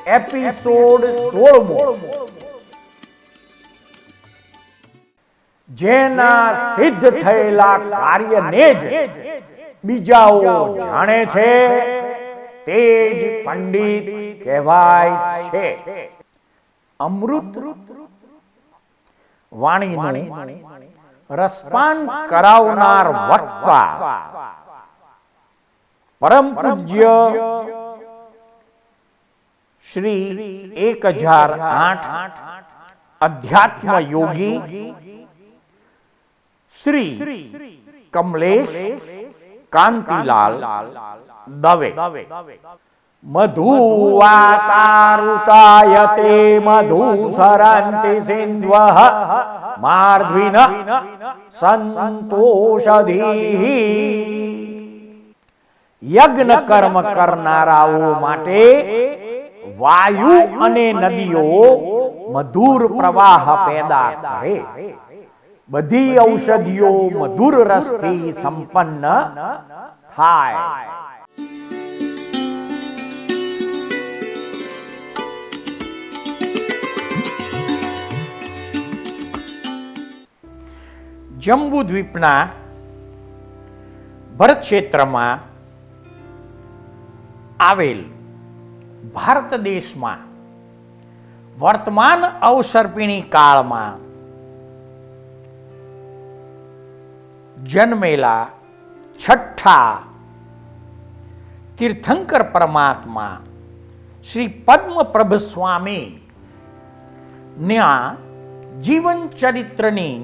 Episode 16મો, જેના સિદ્ધ થયેલા કાર્યને જ બીજાઓ જાણે છે તે જ પંડિત કહેવાય છે. અમૃત વાણીનું રસપાન કરાવનાર વક્તા પરમ પૂજ્ય શ્રી 1008 અધ્યાત્મ યોગી શ્રી કમલેશ કાંતિલાલ દવે. મધુવાતારુતાયતે મધુસરંતિ સિંધ્વઃ માર્ધ્વિન સંતોષધીઃ. યજ્ઞ કર્મ કરનારાઓ માટે વાયુ અને નદીઓ મધુર પ્રવાહ પેદા કરે. બધી ઔષધિઓ મધુર રસથી સંપન્ન થાય. જંબુદ્વીપના ભરત ક્ષેત્રમાં આવેલ ભારત દેશમાં વર્તમાન અવસર્પિણી કાળમાં જન્મેલા છઠ્ઠા તીર્થંકર પરમાત્મા શ્રી પદ્મપ્રભ સ્વામી ના જીવન ચરિત્રની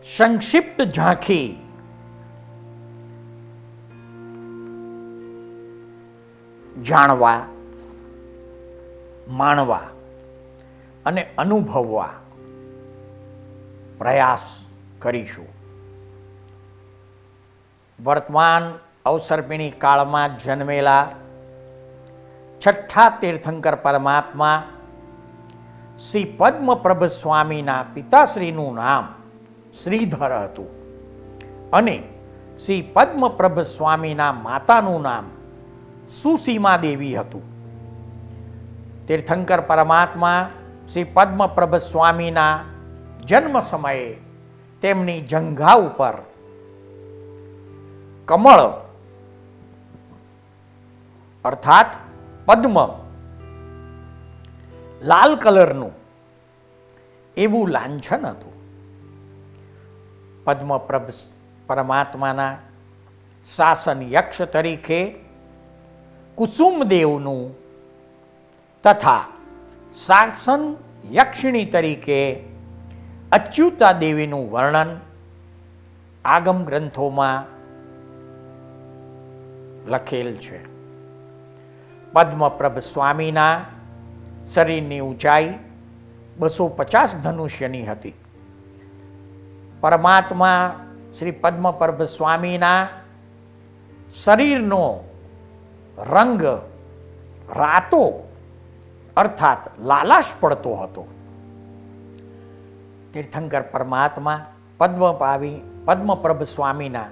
સંક્ષિપ્ત ઝાંખી જાણવા, માણવા અને અનુભવવા પ્રયાસ કરીશું. વર્તમાન અવસર્પિણી કાળમાં જન્મેલા છઠ્ઠા તીર્થંકર પરમાત્મા શ્રી પદ્મપ્રભ સ્વામીના પિતાશ્રીનું નામ શ્રીધર હતું અને શ્રી પદ્મપ્રભ સ્વામીના માતાનું નામ સુસીમા દેવી હતું. તીર્થંકર પરમાત્મા શ્રી પદ્મપ્રભ સ્વામીના જન્મ સમયે તેમની જંઘા ઉપર કમળ અર્થાત પદ્મ લાલ કલરનું એવું લાંછન હતું. પદ્મપ્રભ પરમાત્માના શાસન યક્ષ તરીકે કુસુમદેવનું તથા શાસન યક્ષિણી તરીકે અચ્યુતા દેવીનું વર્ણન આગમ ગ્રંથોમાં લખેલ છે. પદ્મપ્રભ સ્વામીના શરીરની ઊંચાઈ 250 ધનુષ્યની હતી. પરમાત્મા શ્રી પદ્મપ્રભ સ્વામીના શરીરનો રંગ રાતો અર્થાત લાલાશ પડતો હતો. તીર્થંકર પરમાત્મા પદ્મપ્રભ સ્વામીના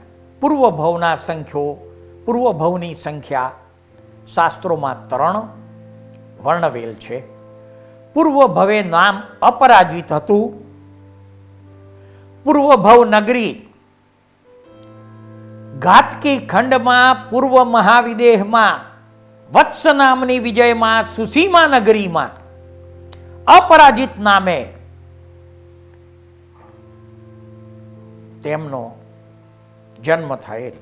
પૂર્વભવની સંખ્યા શાસ્ત્રોમાં 3 વર્ણવેલ છે. પૂર્વભવે નામ અપરાજિત હતું. પૂર્વભવ નગરી ઘાતકી ખંડમાં પૂર્વ મહાવિદેહમાં વત્સ નામની વિજયમાં સુસીમા નગરીમાં અપરાજિત નામે તેમનો જન્મ થયેલ.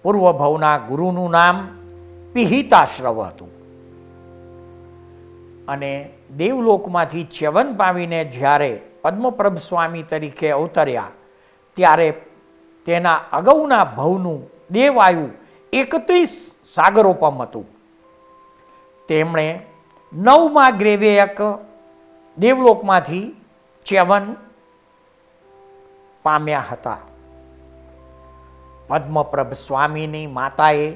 પૂર્વભવના ગુરુનું નામ પિહિતાશ્રવ હતું અને દેવલોકમાંથી ચ્યવન પામીને જ્યારે પદ્મપ્રભ સ્વામી તરીકે અવતર્યા ત્યારે તેના અગાઉના ભવનું દેવાયુ 31 સાગરોપમ હતું. તેમણે 9મા ગ્રેવેયક દેવલોકમાંથી ચ્યવન પામ્યા હતા. પદ્મપ્રભ સ્વામીની માતાએ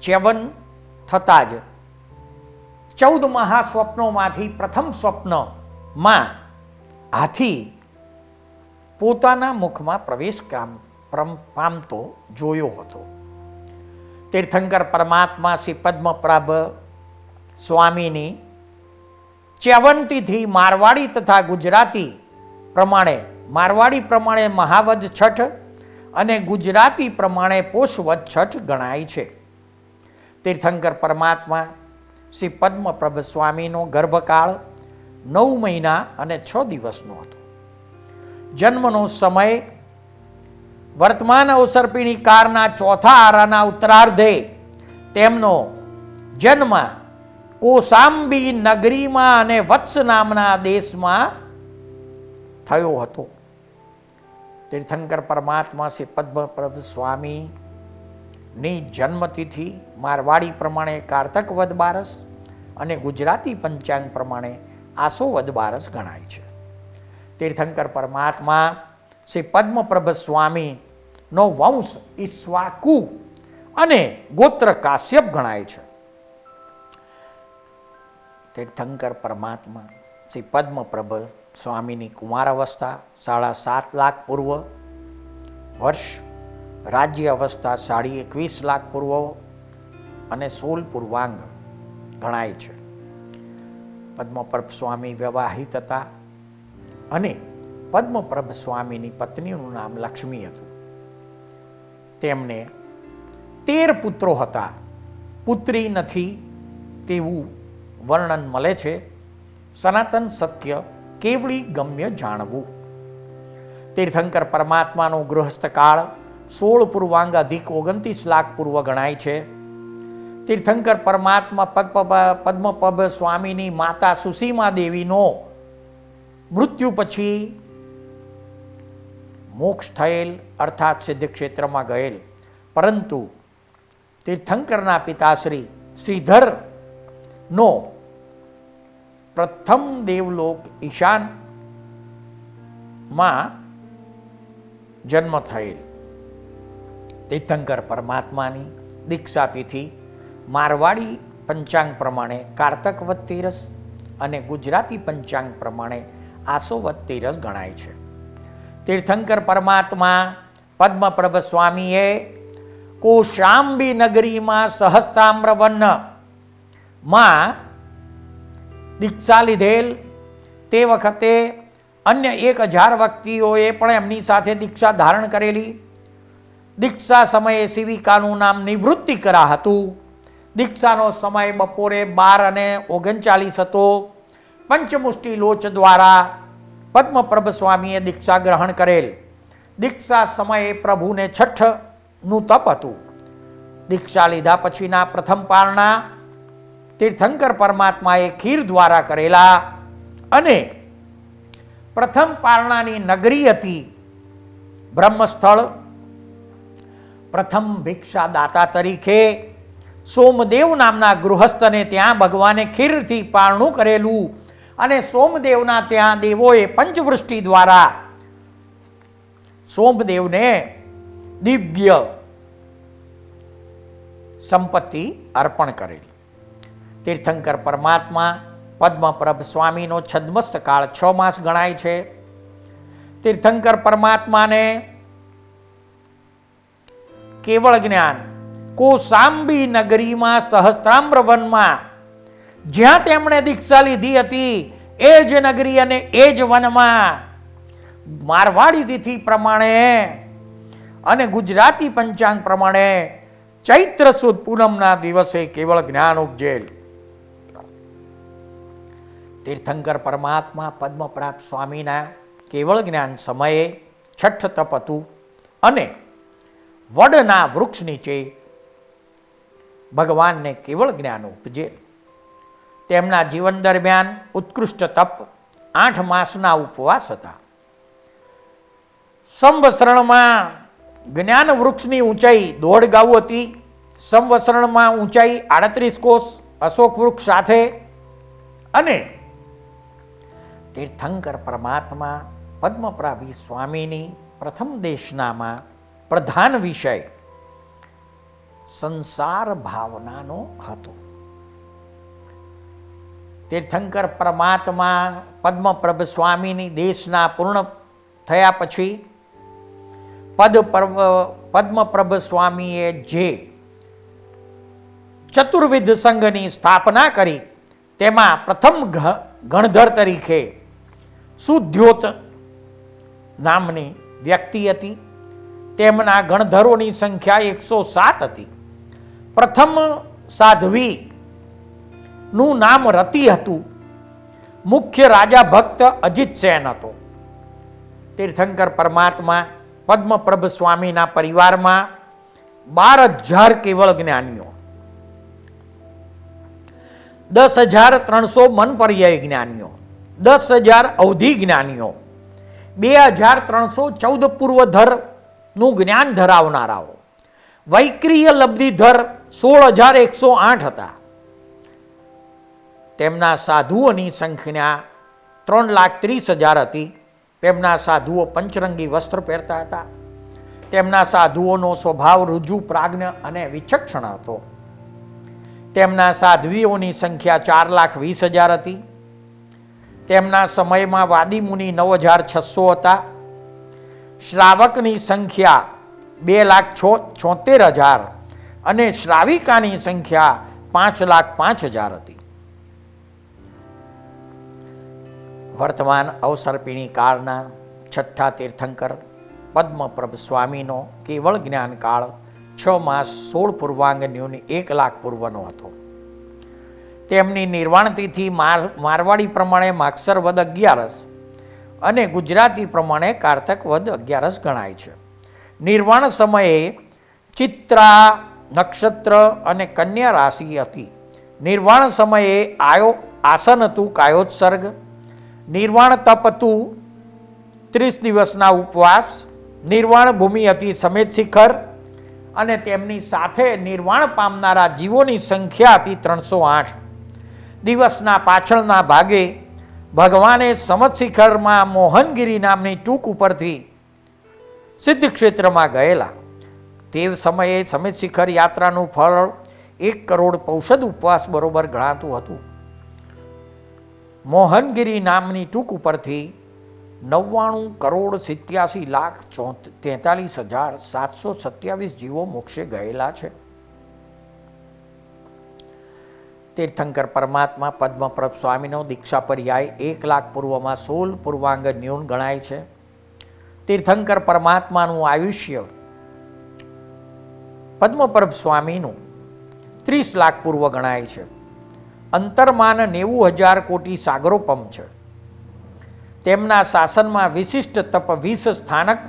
ચ્યવન થતા જ 14 મહાસ્વપ્નોમાંથી પ્રથમ સ્વપ્નમાં હાથી પોતાના મુખમાં પ્રવેશ પામતો જોયો હતો. તીર્થંકર પરમાત્મા શ્રી પદ્મપ્રભ સ્વામીની 54 તિથિ મારવાડી તથા ગુજરાતી પ્રમાણે, મારવાડી પ્રમાણે મહાવદ છઠ અને ગુજરાતી પ્રમાણે પોષવદ છઠ ગણાય છે. તીર્થંકર પરમાત્મા શ્રી પદ્મપ્રભ સ્વામીનો ગર્ભકાળ 9 મહિના અને 6 દિવસનો હતો. જન્મનો સમય વર્તમાન અવસર્પિણી કાળના ચોથા આરાના ઉત્તરાર્ધે તેમનો જન્મ કોસાંબી નગરીમાં અને વત્સ નામના દેશમાં થયો હતો. તીર્થંકર પરમાત્મા શ્રી પદ્મપ્રભ સ્વામીની જન્મતિથિ મારવાડી પ્રમાણે કારતક વદ બારસ અને ગુજરાતી પંચાંગ પ્રમાણે આસો વદ બારસ ગણાય છે. તીર્થંકર પરમાત્મા શ્રી પદ્મપ્રભ સ્વામીનો વંશ ઈક્ષ્વાકુ અને ગોત્ર કાશ્યપ ગણાય છે. તીર્થંકર પરમાત્મા શ્રી પદ્મપ્રભ સ્વામીની કુમાર અવસ્થા 7.5 લાખ પૂર્વ વર્ષ, રાજ્ય અવસ્થા 21.5 લાખ પૂર્વ અને 16 પૂર્વાંગ ગણાય છે. પદ્મપ્રભ સ્વામી વિવાહિત હતા અને પદ્મપ્રભ સ્વામીની પત્નીનું નામ લક્ષ્મી હતું. તેમને 13 પુત્રો હતા. પુત્રી નથી તેવું વર્ણન મળે છે. સનાતન સત્ય કેવળી ગમ્ય જાણવું. તીર્થંકર પરમાત્માનો ગૃહસ્થકાળ 16 પૂર્વાંગ અધિક 29 લાખ પૂર્વ ગણાય છે. તીર્થંકર પરમાત્મા પદ્મપ્રભ સ્વામીની માતા સુસીમા દેવીનો મૃત્યુ પછી મોક્ષ થયેલ અર્થાત સિદ્ધ ક્ષેત્રમાં ગયેલ, પરંતુ તીર્થંકરના પિતાશ્રી શ્રીધર નો પ્રથમ દેવલોક ઈશાનમાં જન્મ થયેલ. તીર્થંકર પરમાત્માની દીક્ષા તિથિ મારવાડી પંચાંગ પ્રમાણે કારતક વદ તેરસ અને ગુજરાતી પંચાંગ પ્રમાણે આસો વદ તેરસ ગણાય છે. તીર્થંકર પરમાત્મા પદ્મપ્રભ સ્વામીએ કોશાંબી નગરીમાં સહસ્ત્રામ્રવનમાં દીક્ષા લીધેલ. તે વખતે અન્ય 1000 વ્યક્તિઓએ પણ એમની સાથે દીક્ષા ધારણ કરેલી. દીક્ષા સમયે સેવિકાનું નામ નિવૃત્તિકરા હતું. દીક્ષાનો સમય બપોરે 12:39 હતો. પંચમુષ્ટિ લોચ દ્વારા પદ્મપ્રભ સ્વામીએ દીક્ષા ગ્રહણ કરેલ. દીક્ષા સમયે પ્રભુને છઠ્ઠનું તપ હતું. દીક્ષા લીધા પછીના પ્રથમ પારણા તીર્થંકર પરમાત્માએ ખીર દ્વારા કરેલા અને પ્રથમ પારણાની નગરી હતી બ્રહ્મસ્થળ. પ્રથમ ભિક્ષાદાતા તરીકે સોમદેવ નામના ગૃહસ્થને ત્યાં ભગવાને ખીરથી પારણું કરેલું અને સોમદેવના ત્યાં દેવોએ પંચવૃષ્ટિ દ્વારા સોમદેવને દિવ્ય સંપત્તિ અર્પણ કરેલી. તીર્થંકર પરમાત્મા પદ્મપ્રભ સ્વામીનો છદ્મસ્ત કાળ 6 માસ ગણાય છે. તીર્થંકર પરમાત્માને કેવળ જ્ઞાન કોસાંબી નગરીમાં સહસ્ત્રામ્રવનમાં જ્યાં તેમણે દીક્ષા લીધી હતી એ જ નગરી અને એ જ વનમાં મારવાડી તિથિ પ્રમાણે અને ગુજરાતી પંચાંગ પ્રમાણે ચૈત્ર સુદ પૂનમના દિવસે કેવળ જ્ઞાન ઉપજેલ. તીર્થંકર પરમાત્મા પદ્મપ્રભ સ્વામીના કેવળ જ્ઞાન સમયે છઠ્ઠ તપ હતું અને વડના વૃક્ષ નીચે ભગવાનને કેવળ જ્ઞાન ઉપજેલ. તેમના જીવન દરમિયાન ઉત્કૃષ્ટ તપ 8 માસના ઉપવાસ હતા. સંવત્સરણમાં જ્ઞાન વૃક્ષની ઊંચાઈ 1.5 ગાઉ હતી. સંવત્સરણમાં ઊંચાઈ 38 કોષ અશોક વૃક્ષ સાથે. અને તીર્થંકર પરમાત્મા પદ્મપ્રભ સ્વામીની પ્રથમ દેશનામાં પ્રધાન વિષય સંસાર ભાવનાનો હતો. તીર્થંકર પરમાત્મા પદ્મપ્રભ સ્વામીની દેશના પૂર્ણ થયા પછી પદ્મપ્રભ સ્વામીએ જે ચતુર્વિધ સંઘની સ્થાપના કરી. તેમાં પ્રથમ ગણધર તરીકે સુદ્યોત નામની વ્યક્તિ હતી. તેમના ગણધરોની સંખ્યા 107 હતી. પ્રથમ સાધ્વી નું નામ રતિ હતું. મુખ્ય રાજા ભક્ત અજીત સેન હતો. તીર્થંકર પરમાત્મા પદ્મપ્રભ સ્વામીના પરિવારમાં 12,000 કેવળ જ્ઞાનીઓ, 10,300 મન પર્યાય જ્ઞાનીઓ, 10,000 અવધિ જ્ઞાનીઓ, 2,314 પૂર્વધર નું જ્ઞાન ધરાવનારાઓ, વૈક્રિય લબ્ધિધર 16,108 હતા. તેમના સાધુઓની સંખ્યા 3,30,000 હતી. તેમના સાધુઓ પંચરંગી વસ્ત્ર પહેરતા હતા. તેમના સાધુઓનો સ્વભાવ રુજુ, પ્રાજ્ઞ અને વિચક્ષણ હતો. તેમના સાધ્વીઓની સંખ્યા 4,20,000 હતી. તેમના સમયમાં વાદી મુનિ 9,600 હતા. શ્રાવકની સંખ્યા 2,76,000 અને શ્રાવિકાની સંખ્યા 5,05,000 હતી. વર્તમાન અવસર્પિણી કાળના છઠ્ઠા તીર્થંકર પદ્મપ્રભ સ્વામીનો કેવળ જ્ઞાન કાળ 6 માસ 16 પૂર્વાંગ ન્યૂન 1,00,000 પૂર્વનો હતો. તેમની નિર્વાણ તિથિ મારવાડી પ્રમાણે માગસર વદ 11 અને ગુજરાતી પ્રમાણે કારતક વદ 11 ગણાય છે. નિર્વાણ સમયે ચિત્રા નક્ષત્ર અને કન્યા રાશિ હતી. નિર્વાણ સમયે આસન હતું કાયોત્સર્ગ. નિર્વાણ તપ હતું 30 દિવસના ઉપવાસ. નિર્વાણ ભૂમિ હતી સમેત શિખર અને તેમની સાથે નિર્વાણ પામનારા જીવોની સંખ્યા હતી 308. દિવસના પાછળના ભાગે ભગવાને સમત શિખરમાં મોહનગીરી નામની ટૂંક ઉપરથી સિદ્ધ ક્ષેત્રમાં ગયેલા. તે સમયે સમેત શિખર યાત્રાનું ફળ 1 કરોડ પૌષદ ઉપવાસ બરોબર ગણાતું હતું. મોહનગીરી નામની ટૂંક ઉપરથી 99,87,43,727 જીવો મોક્ષે ગયેલા છે. તીર્થંકર પરમાત્મા પદ્મપ્રભ સ્વામીનો દીક્ષા પર્યાય 1,00,000 પૂર્વમાં 16 પૂર્વાંગ ન્યૂન ગણાય છે. તીર્થંકર પરમાત્માનું આયુષ્ય પદ્મપ્રભ સ્વામીનું 30,00,000 પૂર્વ ગણાય છે. અંતરમાન 90,000 કોટી સાગરોપમ છે. તેમના શાસનમાં વિશિષ્ટ તપ 20 સ્થાનક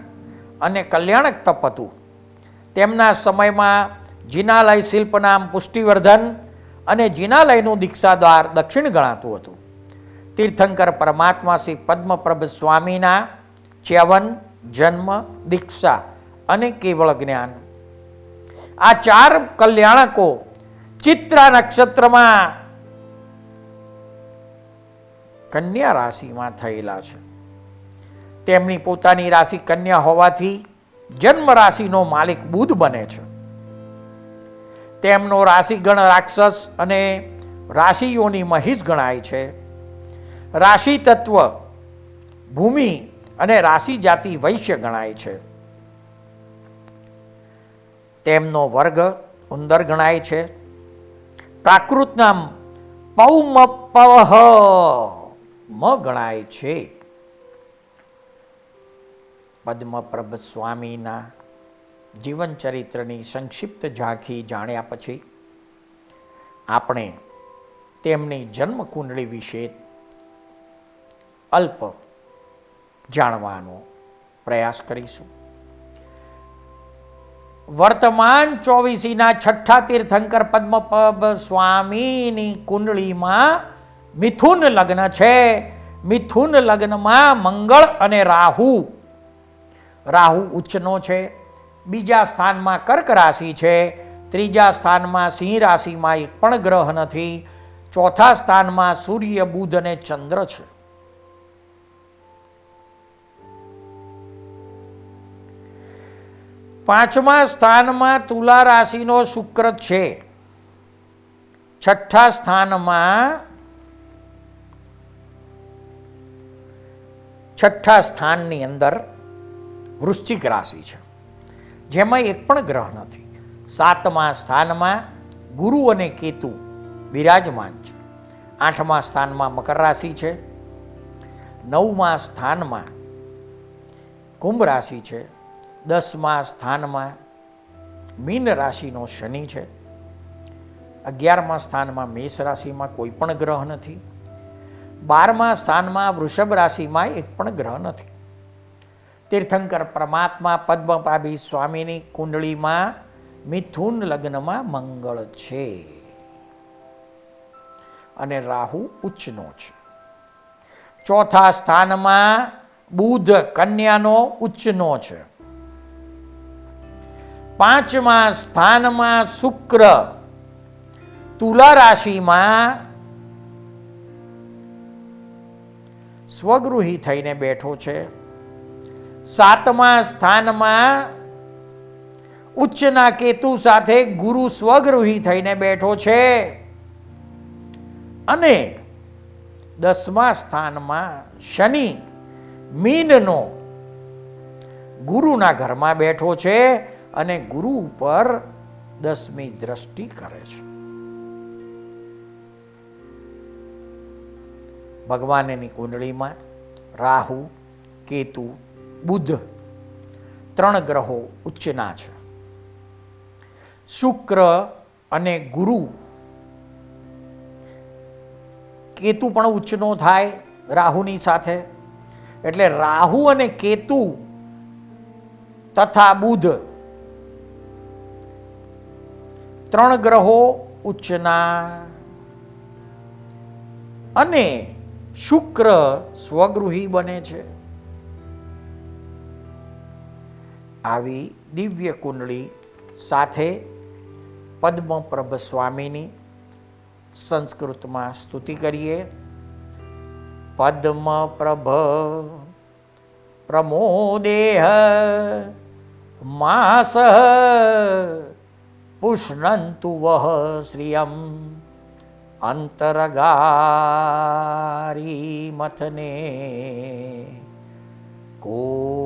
અને કલ્યાણક તપ હતું. તેમના સમયમાં જિનાલય શિલ્પ નામ પુષ્ટિવર્ધન અને જિનાલયનું દીક્ષાદ્વાર દક્ષિણ ગણાતું હતું. તીર્થંકર પરમાત્મા શ્રી પદ્મપ્રભ સ્વામીના ચ્યવન, જન્મ, દીક્ષા અને કેવળ જ્ઞાન, આ 4 કલ્યાણકો ચિત્રા નક્ષત્રમાં કન્યા રાશિમાં થયેલા છે. તેમની પોતાની રાશિ કન્યા હોવાથી જન્મ રાશિનો માલિક બુધ બને છે. તેમનો રાશિગણ રાક્ષસ અને રાશિઓની મહિષ ગણાય છે. રાશિ તત્વ ભૂમિ અને રાશિ જાતિ વૈશ્ય ગણાય છે. તેમનો વર્ગ ઉંદર ગણાય છે. પ્રાકૃત નામ પૌમપવહ ગણાય છે. પદ્મપ્રભ સ્વામીના જીવન ચરિત્રની સંક્ષિપ્ત ઝાંખી જાણ્યા પછી આપણે તેમની જન્મ કુંડળી વિશે અલ્પ જાણવાનો પ્રયાસ કરીશું. વર્તમાન 24ના છઠ્ઠા તીર્થંકર પદ્મપ્રભ સ્વામીની કુંડળીમાં મિથુન લગ્ન છે. મિથુન લગ્નમાં મંગળ અને રાહુ ઉચ્ચનો છે. બીજા સ્થાનમાં કર્ક રાશિ છે. ત્રીજા સ્થાનમાં સિંહ રાશિમાં એક પણ ગ્રહ નથી. ચોથા સ્થાનમાં સૂર્ય, બુધ અને ચંદ્ર છે. પાંચમા સ્થાનમાં તુલા રાશિનો શુક્ર છે. છઠ્ઠા સ્થાનની અંદર વૃશ્ચિક રાશિ છે, જેમાં એક પણ ગ્રહ નથી. સાતમા સ્થાનમાં ગુરુ અને કેતુ બિરાજમાન છે. 8મા સ્થાનમાં મકર રાશિ છે, 9મા સ્થાનમાં કુંભ રાશિ છે, 10મા સ્થાનમાં મીન રાશિનો શનિ છે, 11મા સ્થાનમાં મેષ રાશિમાં કોઈ પણ ગ્રહ નથી, 12મા સ્થાનમાં વૃષભ રાશિમાં એક પણ ગ્રહ નથી. તીર્થંકર પરમાત્મા પદ્મપાભી સ્વામીની કુંડળીમાં મિથુન લગ્નમાં મંગળ છે અને રાહુ ઉચ્ચનો છે. 4થા સ્થાનમાં બુધ કન્યાનો ઉચ્ચનો છે. 5મા સ્થાનમાં શુક્ર તુલા રાશિમાં સ્વગૃહી થઈને બેઠો છે. 7મા સ્થાનમાં ઉચ્ચના કેતુ સાથે ગુરુ સ્વગૃહી થઈને બેઠો છે અને 10મા સ્થાનમાં શનિ મીનનો ગુરુના ઘરમાં બેઠો છે અને ગુરુ ઉપર 10મી દ્રષ્ટિ કરે છે. ભગવાનની કુંડળીમાં રાહુ, કેતુ, બુધ 3 ગ્રહો ઉચ્ચના છે. શુક્ર અને ગુરુ, કેતુ પણ ઉચ્ચનો થાય રાહુની સાથે, એટલે રાહુ અને કેતુ તથા બુધ 3 ગ્રહો ઉચ્ચના અને શુક્ર સ્વગૃહી બને છે. આવી દિવ્ય કુંડળી સાથે પદ્મપ્રભ સ્વામીની સંસ્કૃતમાં સ્તુતિ કરીએ. પદ્મપ્રભ પ્રમોદેહ માસ પુષ્ણંતુ વહ શ્રિયમ અંતરગારી મથને કોપાટોપા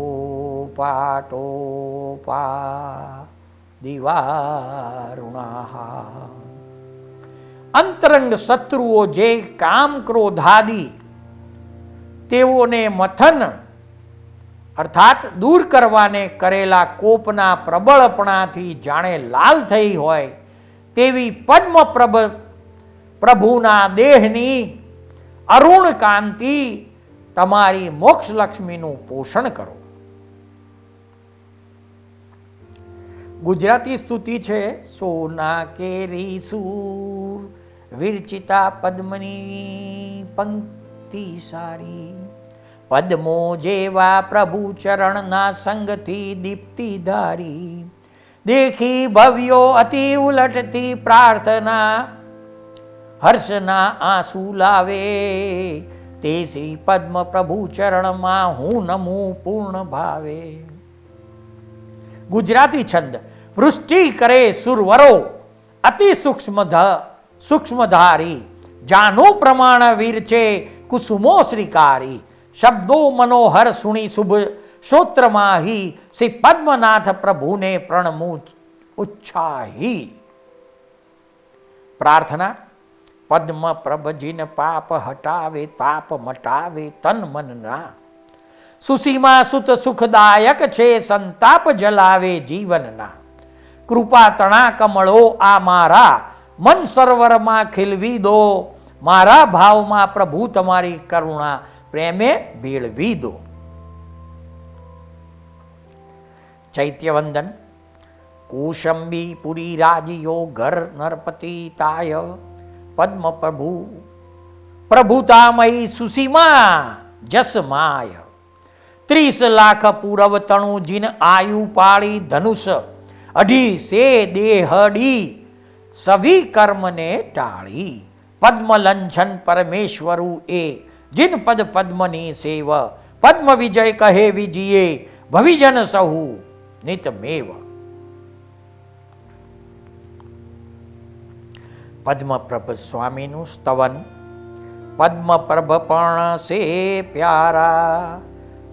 દિવારુણા. અંતરંગ શત્રુઓ જે કામ ક્રોધાદી તેઓને મથન અર્થાત દૂર કરવાને કરેલા કોપના પ્રબળપણાથી જાણે લાલ થઈ હોય તેવી પ્રભુના દેહની અરુણ કાંતિ તમારી મોક્ષ લક્ષ્મીનું પોષણ કરો. ગુજરાતી સ્તુતિ છે. સોના કેરી સૂર વિરચિતા પદ્મની પંક્તિ સારી, પદ્મો જેવા પ્રભુ ચરણના સંગથી દીપ્તિ ધારી, દેખી ભવ્યો અતિ ઉલટતી પ્રાર્થના, હર્ષના આંસુ લાવે તે શ્રી પદ્મ પ્રભુ ચરણમાં હું નમું પૂર્ણ ભાવે. ગુજરાતી છંદ. વૃષ્ટિ કરે સુરવરો અતિ સૂક્ષ્મધારી, જાનું પ્રમાણ વીરચે કુસુમો શ્રીકારી, શબ્દો મનોહર સુણી શુભ શ્રોત્રમાહી, શ્રી પદ્મનાથ પ્રભુને પ્રણમું ઉચ્છાહી. પ્રાર્થના. પદ્મ પ્રભજીન પાપ હટાવે, તાપ મટાવે તન મનના, સુસીમા સુત સુખદાયક છે, સંતાપ જલાવે જીવનના. કૃપા તણા કમળો આ મારા મન સરોવરમાં ખીલવી દો, મારા ભાવમાં પ્રભુ તમારી કરુણા પ્રેમે ભેળવી દો. ચૈત્યવંદન. કૌશંબી પુરી રાજીયો ઘર નરપતિ તાય, પદ્મ પ્રભુતામયી સુસીમા જસમાય. 30 લાખ પૂરવ તણુ જીન આયુ પાળી, ધનુષ અઢી સે દેહડી સવી કર્મને ટાળી, પદ્મ લંછન પરમેશ્વરુ એ જીન પદ પદ્મની સેવ, પદ્મ વિજય કહે વિજયે ભવિજન સહુ નિતમેવ. પદ્મપ્રભ સ્વામીનું સ્તવન. પદ્મપ્રભ પણ સે પ્યારા,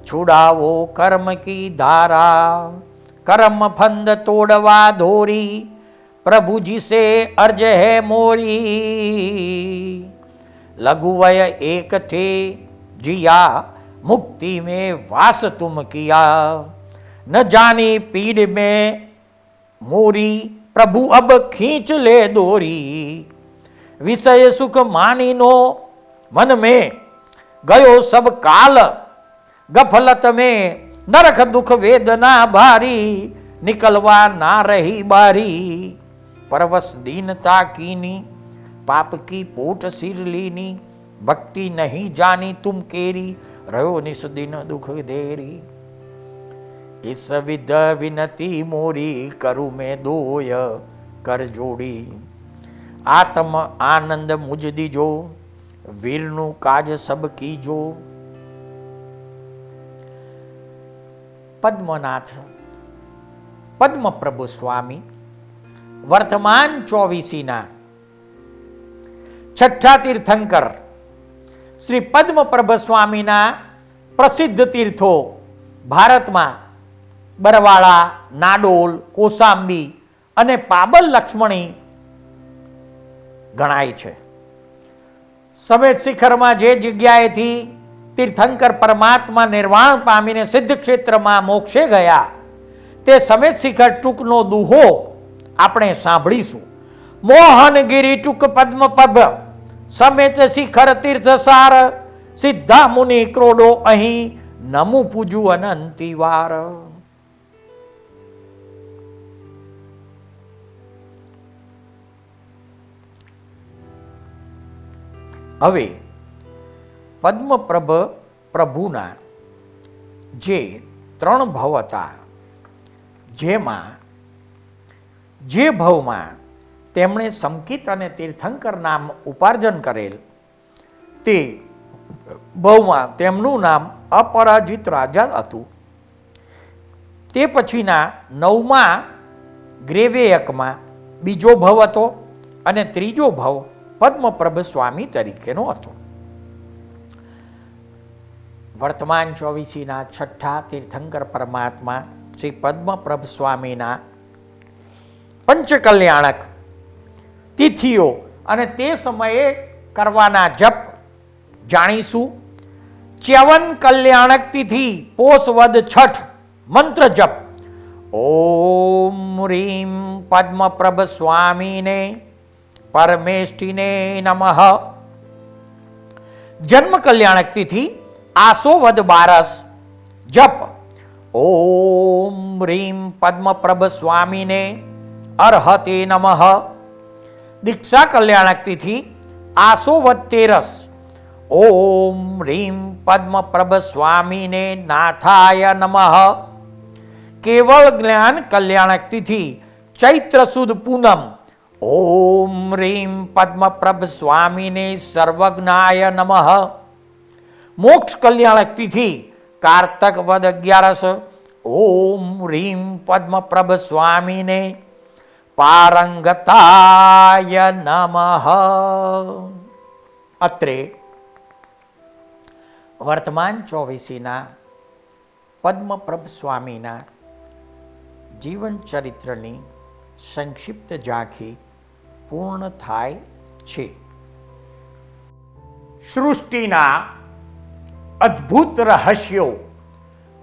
છુડાવો કર્મ કી ધારા, કર્મ ફંદ તોડવા ધોરી, प्रभु जी से अर्ज है मोरी। लघुवय एक थे जिया, मुक्ति में वास तुम किया। न जानी पीड़ में मोरी, प्रभु अब खींच ले दोरी। विषय सुख मानी नो मन में, गयो सब काल गफलत में। नरक दुख वेदना भारी, निकलवा ना रही बारी। परवश दीनता कीनी, पाप की पोट सिर लीनी। भक्ति नहीं जानी तुम केरी, रहो निस दिन दुख देरी। इस विध विनती मोरी, करु में दोय कर जोड़ी। आत्म आनंद मुझ दीजो, वीरनु काज सब कीजो। पद्मनाथ पद्म प्रभु स्वामी वर्तमान 24 छठा तीर्थंकर श्री पद्म प्रभु स्वामी प्रसिद्ध तीर्थों भारत में बरवाड़ा, नाडोल, कोसांबी अने पाबल लक्ष्मणी गणाय छे। समेत शिखर में जे जग्याए थी तीर्थंकर परमात्मा निर्वाण पामीने सिद्ध क्षेत्र में मोक्षे गया, ते समेत शिखर टूकनो दुहो आपणे सांभळीशुं। मोहनगिरी टूक पद्म पब, समेत शिखर तीर्थसार। सिद्धा मुनि क्रोडो अहीं, नमु पूजू अनंती वार। हवे पद्मप्रभ प्रभुना जे 3 भव हता, जेमां जे भवमां તેમણે સંકિત અને તીર્થંકર નામ ઉપાર્જન કરેલ, તે ભવમાં તેમનું નામ અપરાજિત રાજા હતું। તે પછીના 9મા ગ્રેવેયકમાં બીજો ભવ હતો અને ત્રીજો ભવ પદ્મપ્રભ સ્વામી તરીકેનો હતો। વર્તમાન 24 છઠ્ઠા તીર્થંકર પરમાત્મા શ્રી પદ્મપ્રભ સ્વામીના પંચકલ્યાણક તિથિઓ અને તે સમયે કરવાના જપ જાણીશું। ચ્યવન કલ્યાણક તિથિ પોષ વદ છઠ મંત્ર જપ ઓમ રીમ પદ્મપ્રભ સ્વામીને પરમેષ્ટિને નમઃ। જન્મ કલ્યાણક તિથિ આસો વદ 12 જપ ઓમ રીમ પદ્મપ્રભ સ્વામીને અર્હતે નમઃ। दीक्षा कल्याणक तिथि आसो वद 13 ओम ह्रीं पद्मप्रभ स्वामीने नाथाय नमः। केवल ज्ञान कल्याणक तिथि चैत्र सुद पूनम ओम ह्रीं पद्मप्रभ स्वामीने सर्वज्ञाय नमः। मोक्ष कल्याणक तिथि कार्तक वद 11 ओम ह्रीं पद्मप्रभ स्वामीने पारंगताय नमः। अत्रे वर्तमान 24 पद्मप्रभ स्वामीना जीवन चरित्रनी संक्षिप्त झांकी पूर्ण थाय छे। सृष्टिना अद्भुत रहस्यो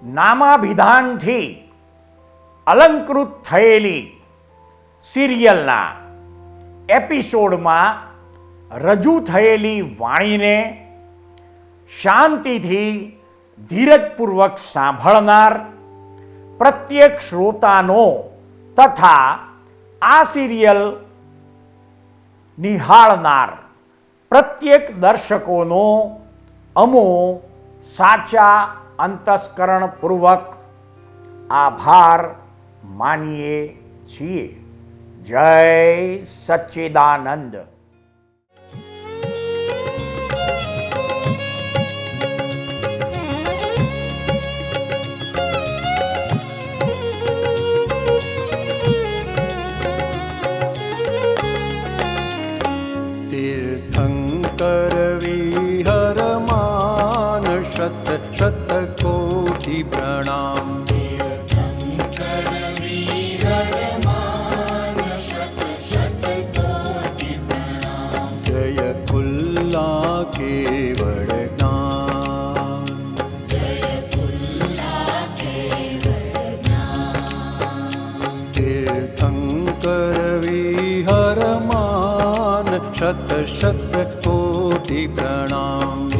नामाभिधानथी अलंकृत थयेली सीरियलना एपिसोडमां रजू थयेली वाणीने शांतिथी धीरजपूर्वक सांभळनार प्रत्येक श्रोतानो तथा आ सीरियल निहाळनार प्रत्येक दर्शकोनो अमो साचा अंतस्करणपूर्वक आभार मानीए छीए। जय सच्चिदानंद। तीर्थंकर विहरमान शत शत कोटि प्रणाम। तीर्थंकर विहरमान शत केवल ज्ञान तीर्थंकर विहरमान शत शत कोटि प्रणाम